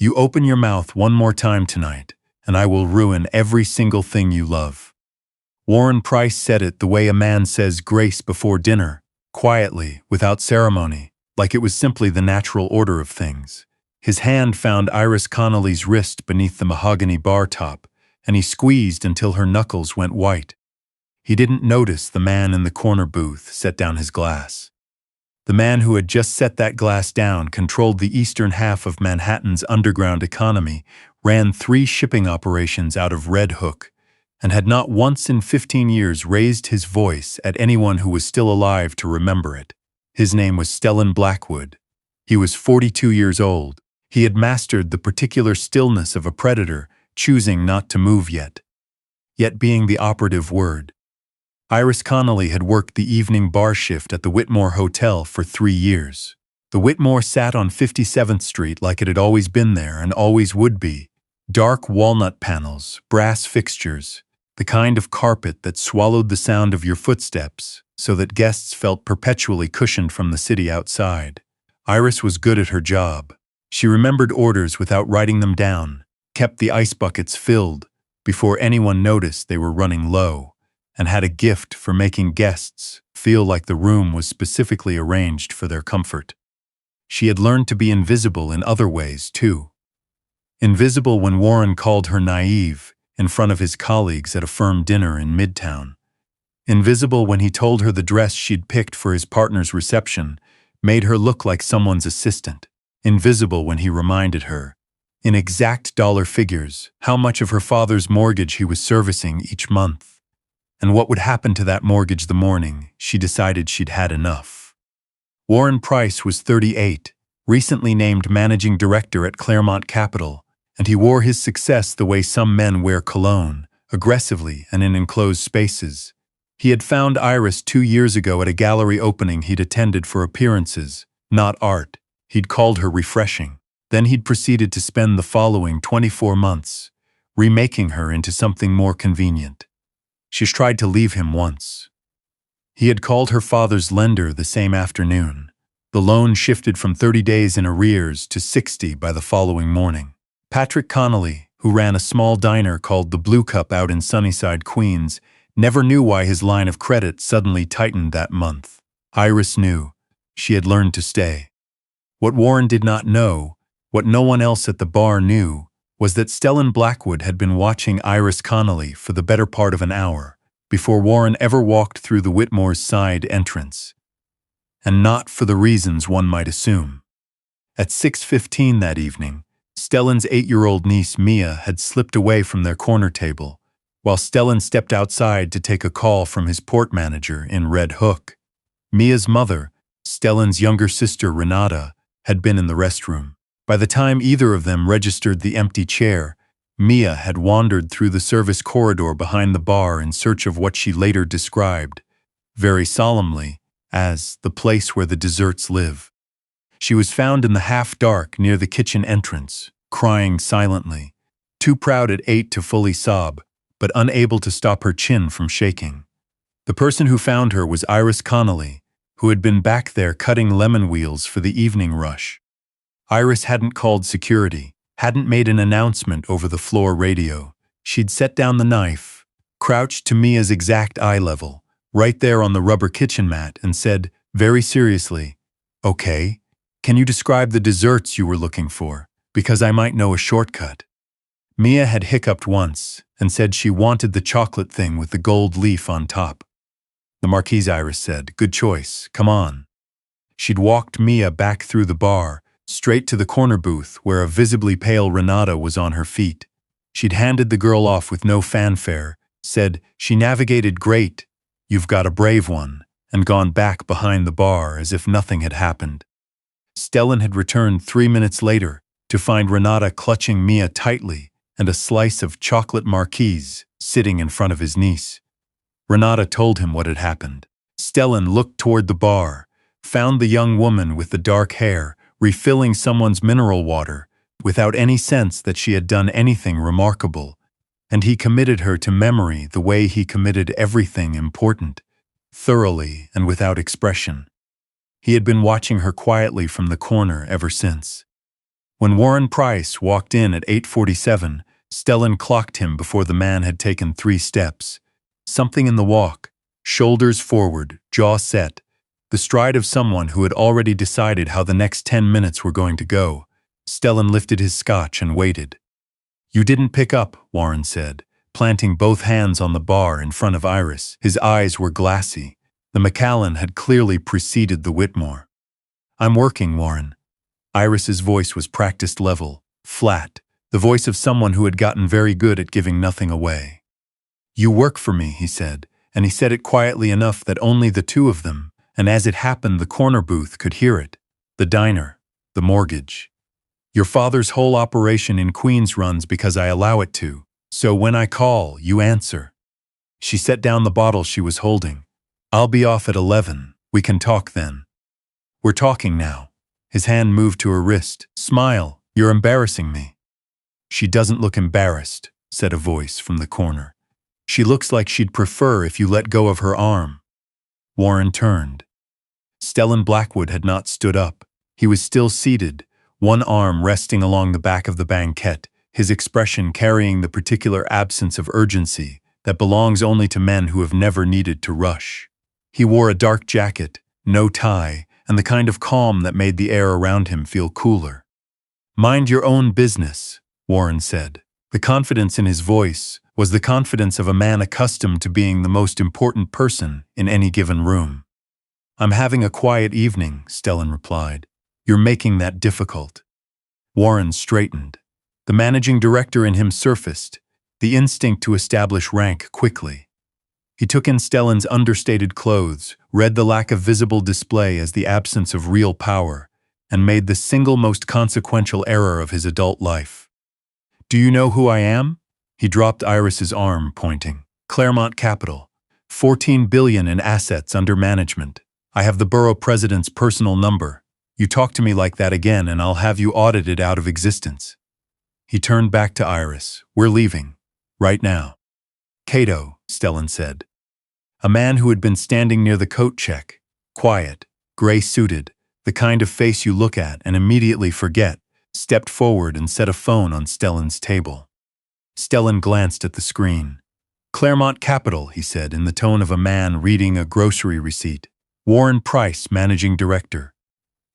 You open your mouth one more time tonight, and I will ruin every single thing you love." Warren Price said it the way a man says grace before dinner, quietly, without ceremony, like it was simply the natural order of things. His hand found Iris Connolly's wrist beneath the mahogany bar top, and he squeezed until her knuckles went white. He didn't notice the man in the corner booth set down his glass. The man who had just set that glass down controlled the eastern half of Manhattan's underground economy, ran 3 shipping operations out of Red Hook, and had not once in 15 years raised his voice at anyone who was still alive to remember it. His name was Stellan Blackwood. He was 42 years old. He had mastered the particular stillness of a predator, choosing not to move yet being the operative word. Iris Connolly had worked the evening bar shift at the Whitmore Hotel for 3 years. The Whitmore sat on 57th Street like it had always been there and always would be. Dark walnut panels, brass fixtures, the kind of carpet that swallowed the sound of your footsteps so that guests felt perpetually cushioned from the city outside. Iris was good at her job. She remembered orders without writing them down, kept the ice buckets filled before anyone noticed they were running low, and had a gift for making guests feel like the room was specifically arranged for their comfort. She had learned to be invisible in other ways, too. Invisible when Warren called her naive in front of his colleagues at a firm dinner in Midtown. Invisible when he told her the dress she'd picked for his partner's reception made her look like someone's assistant. Invisible when he reminded her, in exact dollar figures, how much of her father's mortgage he was servicing each month, and what would happen to that mortgage the morning she decided she'd had enough. Warren Price was 38, recently named managing director at Claremont Capital, and he wore his success the way some men wear cologne, aggressively and in enclosed spaces. He had found Iris 2 years ago at a gallery opening he'd attended for appearances, not art. He'd called her refreshing. Then he'd proceeded to spend the following 24 months, remaking her into something more convenient. She's tried to leave him once. He had called her father's lender the same afternoon. The loan shifted from 30 days in arrears to 60 by the following morning. Patrick Connolly, who ran a small diner called the Blue Cup out in Sunnyside, Queens, never knew why his line of credit suddenly tightened that month. Iris knew. She had learned to stay. What Warren did not know, what no one else at the bar knew, was that Stellan Blackwood had been watching Iris Connolly for the better part of an hour before Warren ever walked through the Whitmore's side entrance. And not for the reasons one might assume. At 6:15 that evening, Stellan's 8-year-old niece Mia had slipped away from their corner table, while Stellan stepped outside to take a call from his port manager in Red Hook. Mia's mother, Stellan's younger sister Renata, had been in the restroom. By the time either of them registered the empty chair, Mia had wandered through the service corridor behind the bar in search of what she later described, very solemnly, as the place where the desserts live. She was found in the half-dark near the kitchen entrance, crying silently, too proud at 8 to fully sob, but unable to stop her chin from shaking. The person who found her was Iris Connolly, who had been back there cutting lemon wheels for the evening rush. Iris hadn't called security, hadn't made an announcement over the floor radio. She'd set down the knife, crouched to Mia's exact eye level, right there on the rubber kitchen mat, and said, very seriously, "Okay, can you describe the desserts you were looking for? Because I might know a shortcut." Mia had hiccuped once and said she wanted the chocolate thing with the gold leaf on top. "The Marquise," Iris said. "Good choice. Come on." She'd walked Mia back through the bar, straight to the corner booth where a visibly pale Renata was on her feet. She'd handed the girl off with no fanfare, said, "She navigated great, you've got a brave one," and gone back behind the bar as if nothing had happened. Stellan had returned 3 minutes later to find Renata clutching Mia tightly and a slice of chocolate Marquise sitting in front of his niece. Renata told him what had happened. Stellan looked toward the bar, found the young woman with the dark hair refilling someone's mineral water without any sense that she had done anything remarkable, and he committed her to memory the way he committed everything important, thoroughly and without expression. He had been watching her quietly from the corner ever since. When Warren Price walked in at 8:47, Stellan clocked him before the man had taken 3 steps. Something in the walk, shoulders forward, jaw set, the stride of someone who had already decided how the next 10 minutes were going to go. Stellan lifted his scotch and waited. "You didn't pick up," Warren said, planting both hands on the bar in front of Iris. His eyes were glassy. The Macallan had clearly preceded the Whitmore. "I'm working, Warren." Iris's voice was practiced level, flat, the voice of someone who had gotten very good at giving nothing away. "You work for me," he said, and he said it quietly enough that only the two of them, and as it happened the corner booth, could hear it. "The diner, the mortgage. Your father's whole operation in Queens runs because I allow it to, so when I call, you answer." She set down the bottle she was holding. "I'll be off at 11, we can talk then." "We're talking now." His hand moved to her wrist. "Smile, you're embarrassing me." "She doesn't look embarrassed," said a voice from the corner. "She looks like she'd prefer if you let go of her arm." Warren turned. Stellan Blackwood had not stood up. He was still seated, one arm resting along the back of the banquette, his expression carrying the particular absence of urgency that belongs only to men who have never needed to rush. He wore a dark jacket, no tie, and the kind of calm that made the air around him feel cooler. "Mind your own business," Warren said. The confidence in his voice was the confidence of a man accustomed to being the most important person in any given room. "I'm having a quiet evening," Stellan replied. "You're making that difficult." Warren straightened. The managing director in him surfaced, the instinct to establish rank quickly. He took in Stellan's understated clothes, read the lack of visible display as the absence of real power, and made the single most consequential error of his adult life. "Do you know who I am?" He dropped Iris's arm, pointing. "Claremont Capital. 14 billion in assets under management. I have the borough president's personal number. You talk to me like that again and I'll have you audited out of existence." He turned back to Iris. "We're leaving. Right now." "Cato," Stellan said. A man who had been standing near the coat check, quiet, gray-suited, the kind of face you look at and immediately forget, stepped forward and set a phone on Stellan's table. Stellan glanced at the screen. "Claremont Capital," he said in the tone of a man reading a grocery receipt. "Warren Price, Managing Director.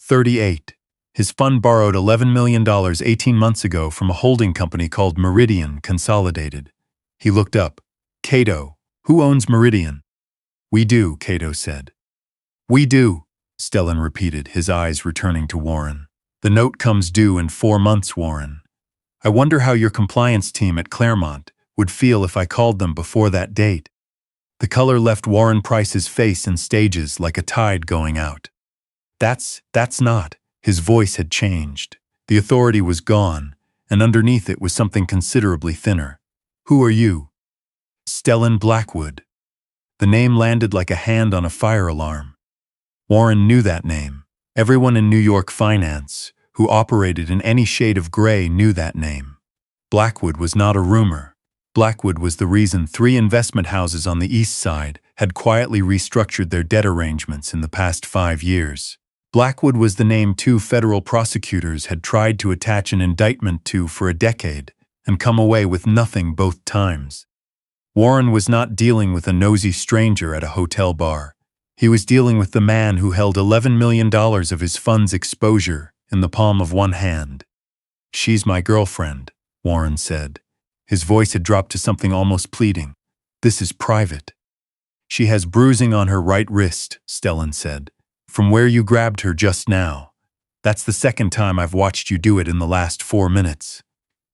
38. His fund borrowed $11 million 18 months ago from a holding company called Meridian Consolidated." He looked up. "Cato, who owns Meridian?" "We do," Cato said. "We do," Stellan repeated, his eyes returning to Warren. "The note comes due in 4 months, Warren. I wonder how your compliance team at Claremont would feel if I called them before that date." The color left Warren Price's face in stages like a tide going out. That's not." His voice had changed. The authority was gone, and underneath it was something considerably thinner. "Who are you?" "Stellan Blackwood." The name landed like a hand on a fire alarm. Warren knew that name. Everyone in New York finance who operated in any shade of gray knew that name. Blackwood was not a rumor. Blackwood was the reason 3 investment houses on the East Side had quietly restructured their debt arrangements in the past 5 years. Blackwood was the name 2 federal prosecutors had tried to attach an indictment to for a decade and come away with nothing both times. Warren was not dealing with a nosy stranger at a hotel bar. He was dealing with the man who held $11 million of his fund's exposure in the palm of one hand. "She's my girlfriend," Warren said. His voice had dropped to something almost pleading. "This is private." "She has bruising on her right wrist," Stellan said, "from where you grabbed her just now. That's the second time I've watched you do it in the last 4 minutes."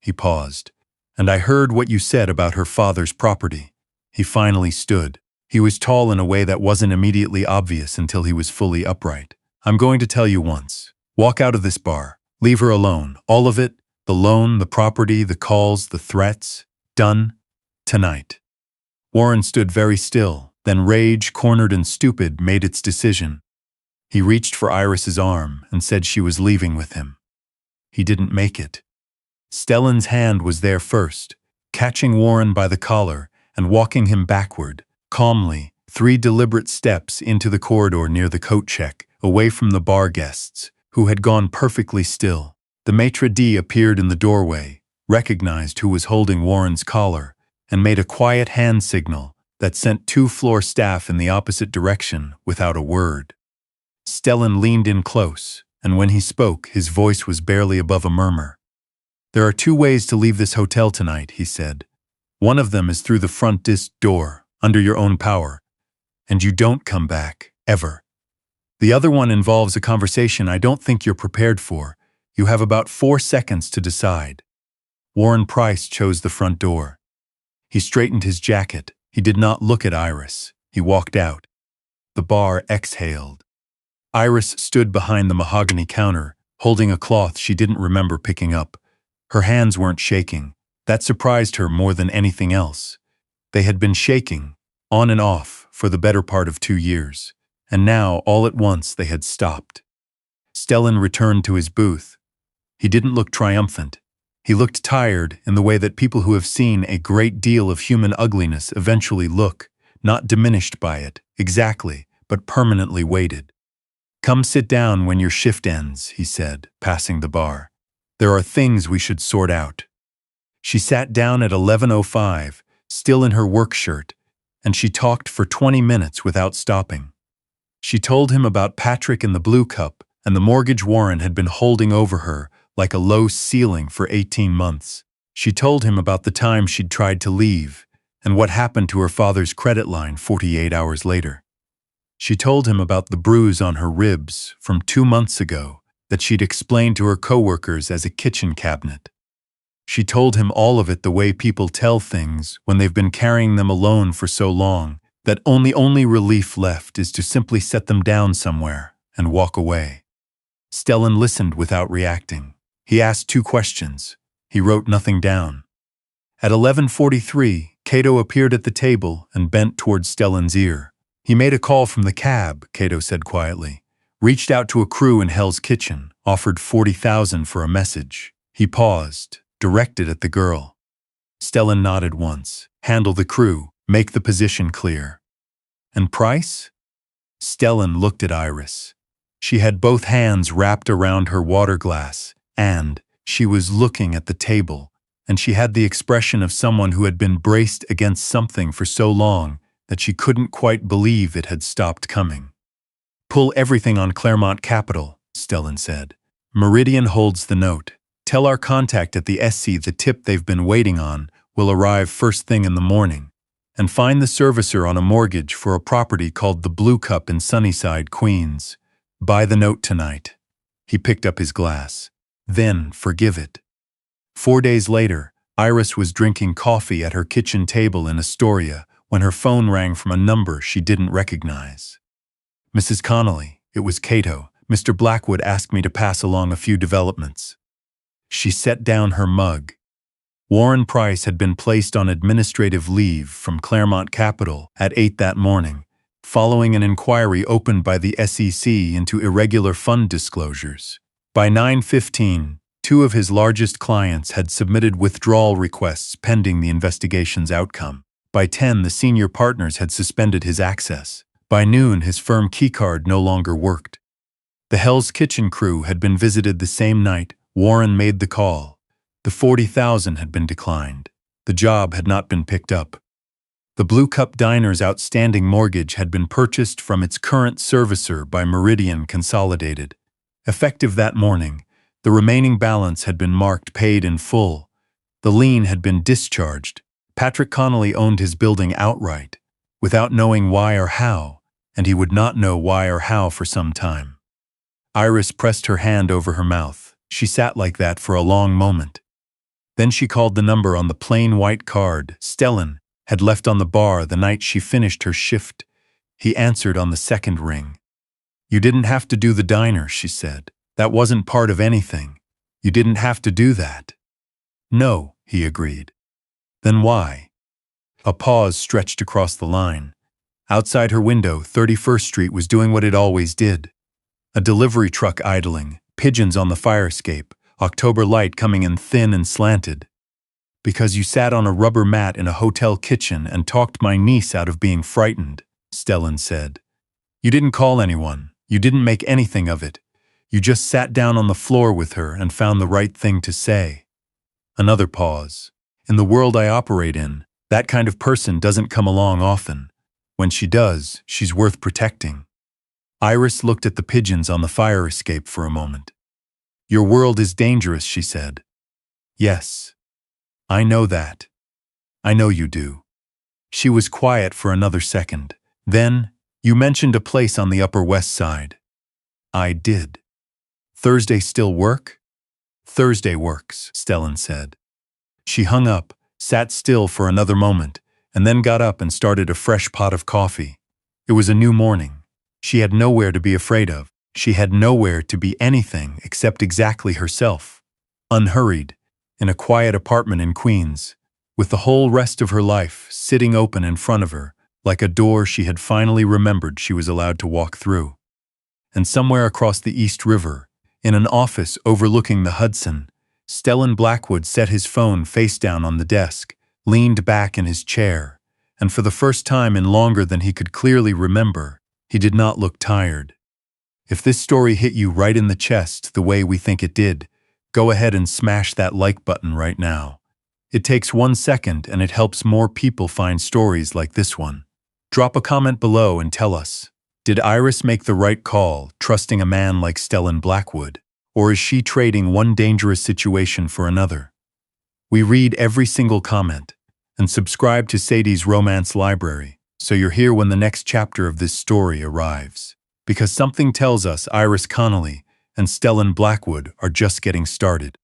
He paused. "And I heard what you said about her father's property." He finally stood. He was tall in a way that wasn't immediately obvious until he was fully upright. "I'm going to tell you once. Walk out of this bar. Leave her alone. All of it. The loan, the property, the calls, the threats. Done. Tonight." Warren stood very still. Then rage, cornered and stupid, made its decision. He reached for Iris's arm and said she was leaving with him. He didn't make it. Stellan's hand was there first, catching Warren by the collar and walking him backward, calmly, 3 deliberate steps into the corridor near the coat check, away from the bar guests, who had gone perfectly still. The maitre d' appeared in the doorway, recognized who was holding Warren's collar, and made a quiet hand signal that sent two floor staff in the opposite direction without a word. Stellan leaned in close, and when he spoke, his voice was barely above a murmur. "There are two ways to leave this hotel tonight," he said. "One of them is through the front disc door, under your own power, and you don't come back, ever. The other one involves a conversation I don't think you're prepared for. You have about 4 seconds to decide." Warren Price chose the front door. He straightened his jacket. He did not look at Iris. He walked out. The bar exhaled. Iris stood behind the mahogany counter, holding a cloth she didn't remember picking up. Her hands weren't shaking. That surprised her more than anything else. They had been shaking, on and off, for the better part of 2 years, and now, all at once, they had stopped. Stellan returned to his booth. He didn't look triumphant. He looked tired in the way that people who have seen a great deal of human ugliness eventually look, not diminished by it, exactly, but permanently weighted. "Come sit down when your shift ends," he said, passing the bar. "There are things we should sort out." She sat down at 11:05, still in her work shirt, and she talked for 20 minutes without stopping. She told him about Patrick and the Blue Cup and the mortgage Warren had been holding over her like a low ceiling for 18 months. She told him about the time she'd tried to leave and what happened to her father's credit line 48 hours later. She told him about the bruise on her ribs from 2 months ago that she'd explained to her coworkers as a kitchen cabinet. She told him all of it the way people tell things when they've been carrying them alone for so long that only relief left is to simply set them down somewhere and walk away. Stellan listened without reacting. He asked 2 questions. He wrote nothing down. At 11:43, Cato appeared at the table and bent towards Stellan's ear. "He made a call from the cab," Cato said quietly. "Reached out to a crew in Hell's Kitchen, offered 40,000 for a message." He paused, directed at the girl. Stellan nodded once. "Handle the crew. Make the position clear." "And price?" Stellan looked at Iris. She had both hands wrapped around her water glass, and she was looking at the table, and she had the expression of someone who had been braced against something for so long that she couldn't quite believe it had stopped coming. "Pull everything on Claremont Capital," Stellan said. "Meridian holds the note. Tell our contact at the SC the tip they've been waiting on will arrive first thing in the morning. And find the servicer on a mortgage for a property called the Blue Cup in Sunnyside, Queens. Buy the note tonight." He picked up his glass. "Then forgive it." 4 days later, Iris was drinking coffee at her kitchen table in Astoria when her phone rang from a number she didn't recognize. "Mrs. Connolly," it was Cato. "Mr. Blackwood asked me to pass along a few developments." She set down her mug. Warren Price had been placed on administrative leave from Claremont Capital at 8 that morning, following an inquiry opened by the SEC into irregular fund disclosures. By 9:15, 2 of his largest clients had submitted withdrawal requests pending the investigation's outcome. By 10, the senior partners had suspended his access. By noon, his firm keycard no longer worked. The Hell's Kitchen crew had been visited the same night. Warren made the call. The 40,000 had been declined. The job had not been picked up. The Blue Cup Diner's outstanding mortgage had been purchased from its current servicer by Meridian Consolidated. Effective that morning, the remaining balance had been marked paid in full. The lien had been discharged. Patrick Connolly owned his building outright, without knowing why or how, and he would not know why or how for some time. Iris pressed her hand over her mouth. She sat like that for a long moment. Then she called the number on the plain white card Stellan had left on the bar the night she finished her shift. He answered on the second ring. "You didn't have to do the diner," she said. "That wasn't part of anything. You didn't have to do that." "No," he agreed. "Then why?" A pause stretched across the line. Outside her window, 31st Street was doing what it always did. A delivery truck idling, pigeons on the fire escape, October light coming in thin and slanted. "Because you sat on a rubber mat in a hotel kitchen and talked my niece out of being frightened," Stellan said. "You didn't call anyone. You didn't make anything of it. You just sat down on the floor with her and found the right thing to say. Another pause. In the world I operate in, that kind of person doesn't come along often. When she does, she's worth protecting. Iris looked at the pigeons on the fire escape for a moment. Your world is dangerous, she said. Yes. I know that. I know you do. She was quiet for another second. Then, you mentioned a place on the Upper West Side. I did. Thursday still work? Thursday works, Stellan said. She hung up, sat still for another moment, and then got up and started a fresh pot of coffee. It was a new morning. She had nowhere to be afraid of. She had nowhere to be anything except exactly herself. Unhurried, in a quiet apartment in Queens, with the whole rest of her life sitting open in front of her, like a door she had finally remembered she was allowed to walk through. And somewhere across the East River, in an office overlooking the Hudson, Stellan Blackwood set his phone face down on the desk, leaned back in his chair, and for the first time in longer than he could clearly remember, he did not look tired. If this story hit you right in the chest the way we think it did, go ahead and smash that like button right now. It takes 1 second and it helps more people find stories like this one. Drop a comment below and tell us, did Iris make the right call, trusting a man like Stellan Blackwood, or is she trading one dangerous situation for another? We read every single comment, and subscribe to Sadie's Romance Library, so you're here when the next chapter of this story arrives. Because something tells us Iris Connolly and Stellan Blackwood are just getting started.